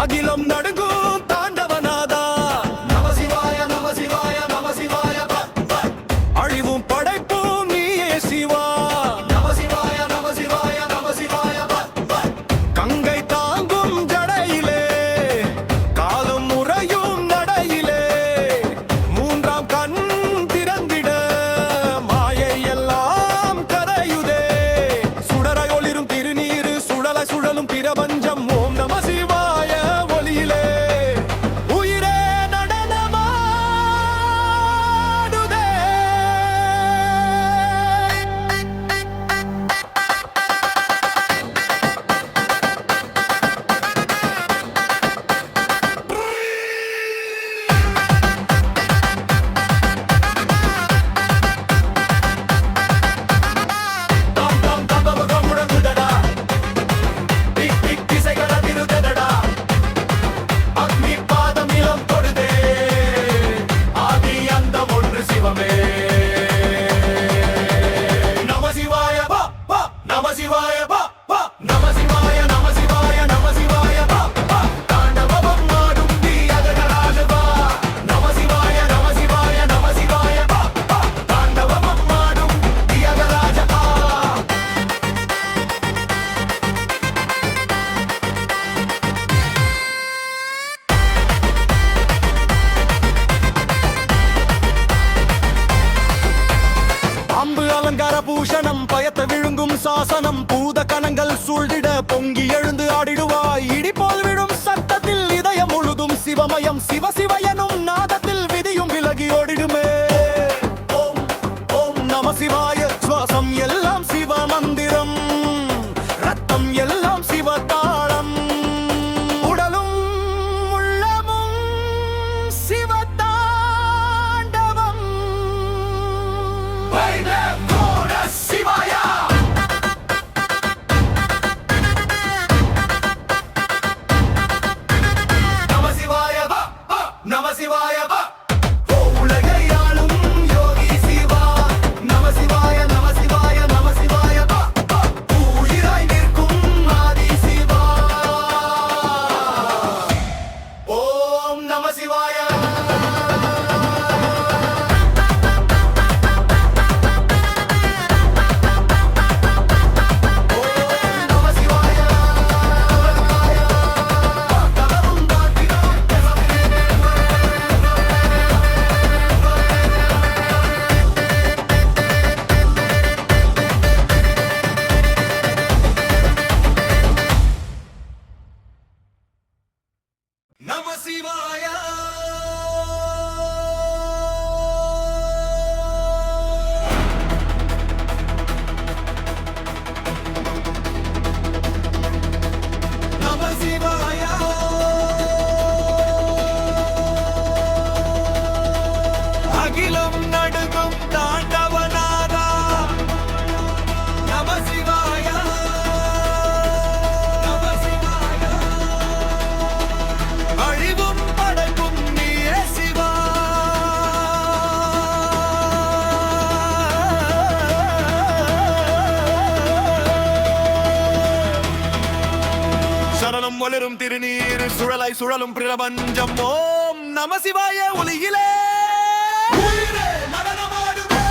அகிலம் நடுங்கும் தாண்டவநாதா அழிவும் படைப்பும் நீயே சிவா கங்கை தாங்கும் ஜடையிலே காலும் முறையும் நடையிலே மூன்றாம் கண் திறந்திட மாயை எல்லாம் கரையுதே சுடரை ஒளிரும் திருநீரு சுடலை சுழலும் பிரபஞ்சம் ஓம் நம சிவாய ஒளியிலே உயிரே நடனமாடுதே அக்னி பாதம் இளம் தொடுதே ஆதி அந்த ஒன்று சிவமே நம சிவாய பா பா நம சிவாய பா பா நம சிவாய நம சிவாய நம சிவாய பா பா தாண்டவம் ஆடும் நீ அகராஜ பா நம சிவாய நம சிவாய நம சிவாய பா பா தாண்டவம் ஆடும் நீ அகராஜ பா அம்பு அலங்கார பூஷணம் பயத்த விழுங்கும் சாசனம் பூத கணங்கள் சூழ்ந்திட பொங்கி எழுந்து ஆடிடுவாய் இடி போல் விழும் சத்தத்தில் இதயம் முழுதும் சிவமயம் சிவ சிவ எனும் நாதத்தில் விதியும் விலகி ஓடிடுமே ஓம் ஓம் நம சிவாய சுவாசம் எல்லாம் சிவ மந்திரம் ரத்தம் எல்லாம் சிவ தாளம் உடலும் உள்ளமும் சிவ தாண்டவம் நம சிவாய பா ஓ உலகை ஆளும் யோகி சிவா நம சிவாய நம சிவாய நம சிவாய பா பா உயிராய் நிற்கும் ஆதி சிவா ஓம் நம சிவாய நம சிவாய நம சிவாய அகிலம் நடுங்கும் தாண்டவநாதா நம சிவாய நம சிவாய அழிவும் படைப்பும் நீயே சிவா சரணம் ஒளிரும் திருநீர் சுழலை சுழலும் பிரபஞ்சம் ஓம் நம சிவாய ஒளியிலே உயிரே நடனமாடுவே